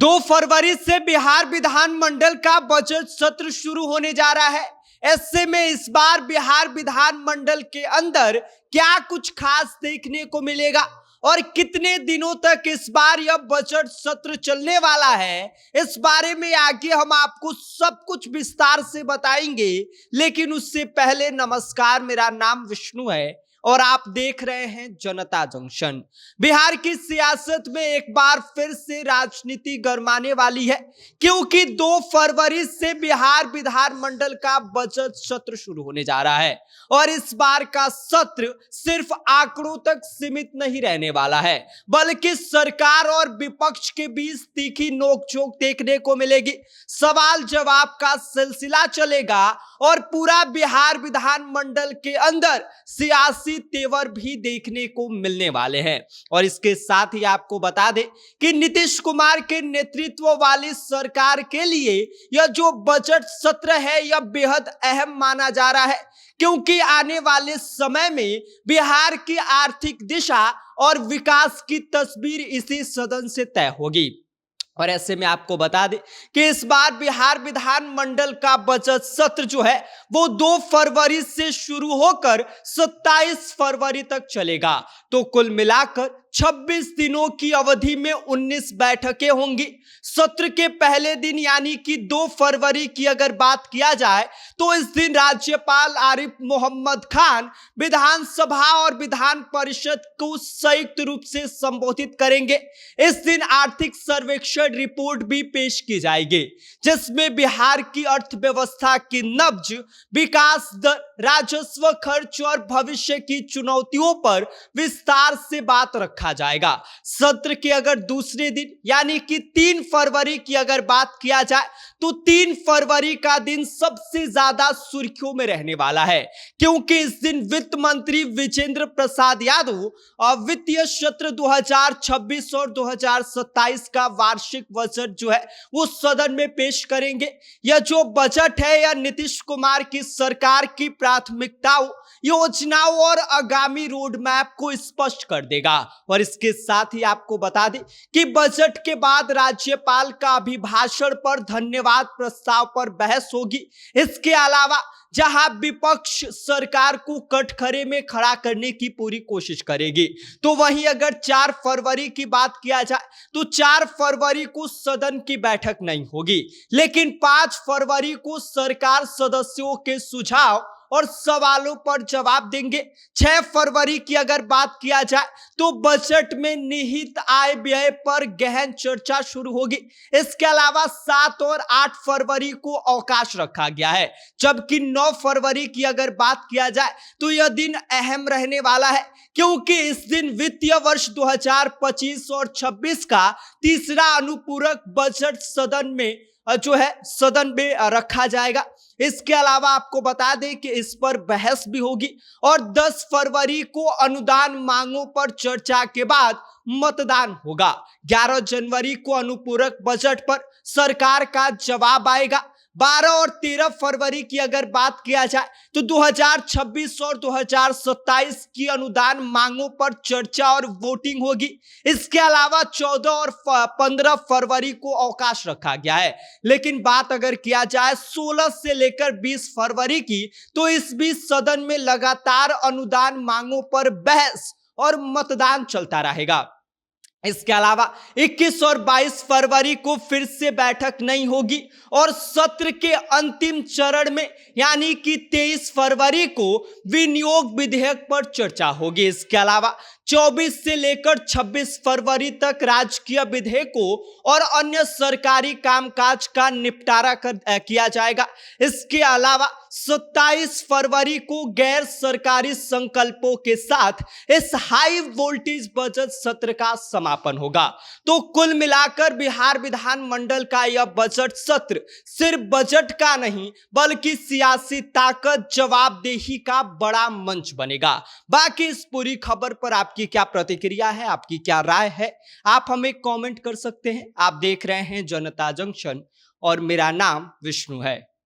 2 फरवरी से बिहार विधानमंडल का बजट सत्र शुरू होने जा रहा है। ऐसे में इस बार बिहार विधानमंडल के अंदर क्या कुछ खास देखने को मिलेगा और कितने दिनों तक इस बार यह बजट सत्र चलने वाला है, इस बारे में आगे हम आपको सब कुछ विस्तार से बताएंगे। लेकिन उससे पहले नमस्कार, मेरा नाम विष्णु है और आप देख रहे हैं जनता जंक्शन। बिहार की सियासत में एक बार फिर से राजनीति गरमाने वाली है, क्योंकि 2 फरवरी से बिहार विधानमंडल का बजट सत्र शुरू होने जा रहा है और इस बार का सत्र सिर्फ आंकड़ों तक सीमित नहीं रहने वाला है, बल्कि सरकार और विपक्ष के बीच तीखी नोकझोंक देखने को मिलेगी। सवाल जवाब का सिलसिला चलेगा और पूरा बिहार विधानमंडल के अंदर सियासी तेवर भी देखने को मिलने वाले हैं। और इसके साथ ही आपको बता दें कि नीतीश कुमार के नेतृत्व वाली सरकार के लिए यह जो बजट सत्र है यह बेहद अहम माना जा रहा है, क्योंकि आने वाले समय में बिहार की आर्थिक दिशा और विकास की तस्वीर इसी सदन से तय होगी। और ऐसे में आपको बता दें कि इस बार बिहार विधानमंडल का बजट सत्र जो है वो 2 फरवरी से शुरू होकर 27 फरवरी तक चलेगा। तो कुल मिलाकर 26 दिनों की अवधि में 19 बैठकें होंगी। सत्र के पहले दिन यानी कि 2 फरवरी की अगर बात किया जाए तो इस दिन राज्यपाल आरिफ मोहम्मद खान विधानसभा और विधान परिषद को संयुक्त रूप से संबोधित करेंगे। इस दिन आर्थिक सर्वेक्षण रिपोर्ट भी पेश की जाएगी, जिसमें बिहार की अर्थव्यवस्था की नब्ज, विकास दर, राजस्व खर्च और भविष्य की चुनौतियों पर विस्तार से बात रखा जाएगा। सत्र के अगर दूसरे दिन यानी कि 3 फरवरी की अगर बात किया जाए तो 3 फरवरी का दिन सबसे ज्यादा सुर्खियों में रहने वाला है, क्योंकि इस दिन वित्त मंत्री विजेंद्र प्रसाद यादव और वित्तीय सत्र 2026 और 2027 का वार्षिक बजट जो है वो सदन में पेश करेंगे। यह जो बजट है यह नीतीश कुमार की सरकार की प्राथमिकताओं, योजनाओं और आगामी रोड मैप को स्पष्ट कर देगा। और इसके साथ ही आपको बता दें कि बजट के बाद राज्यपाल का अभिभाषण पर धन्यवाद प्रस्ताव पर बहस होगी। इसके अलावा जहां विपक्ष सरकार को कटघरे में खड़ा करने की पूरी कोशिश करेगी, तो वहीं अगर 4 फरवरी की बात किया जाए तो 4 फरवरी को सदन की बैठक नहीं होगी, लेकिन 5 फरवरी को सरकार सदस्यों के सुझाव और सवालों पर जवाब देंगे। 6 फरवरी की अगर बात किया जाए तो बजट में निहित आय व्यय पर गहन चर्चा शुरू होगी। इसके अलावा 7 और 8 फरवरी को अवकाश रखा गया है, जबकि 9 फरवरी की अगर बात किया जाए तो यह दिन अहम रहने वाला है, क्योंकि इस दिन वित्तीय वर्ष 2025 और 26 का तीसरा अनुपूरक बजट सदन में रखा जाएगा। इसके अलावा आपको बता दें कि इस पर बहस भी होगी और 10 फरवरी को अनुदान मांगों पर चर्चा के बाद मतदान होगा। 11 जनवरी को अनुपूरक बजट पर सरकार का जवाब आएगा। 12 और 13 फरवरी की अगर बात किया जाए तो 2026 और 2027 की अनुदान मांगों पर चर्चा और वोटिंग होगी। इसके अलावा 14 और 15 फरवरी को अवकाश रखा गया है, लेकिन बात अगर किया जाए 16 से लेकर 20 फरवरी की तो इस बीच सदन में लगातार अनुदान मांगों पर बहस और मतदान चलता रहेगा। इसके अलावा 21 और 22 फरवरी को फिर से बैठक नहीं होगी और सत्र के अंतिम चरण में यानी कि 23 फरवरी को विनियोग विधेयक पर चर्चा होगी। इसके अलावा 24 से लेकर 26 फरवरी तक राजकीय विधेयकों और अन्य सरकारी कामकाज का निपटारा किया जाएगा। इसके अलावा 27 फरवरी को गैर सरकारी संकल्पों के साथ इस हाई वोल्टेज बजट सत्र का समापन होगा। तो कुल मिलाकर बिहार विधानमंडल का यह बजट सत्र सिर्फ बजट का नहीं बल्कि सियासी ताकत, जवाबदेही का बड़ा मंच बनेगा। बाकी इस पूरी खबर पर आपकी क्या प्रतिक्रिया है, आपकी क्या राय है, आप हमें कमेंट कर सकते हैं। आप देख रहे हैं जनता जंक्शन और मेरा नाम विष्णु है।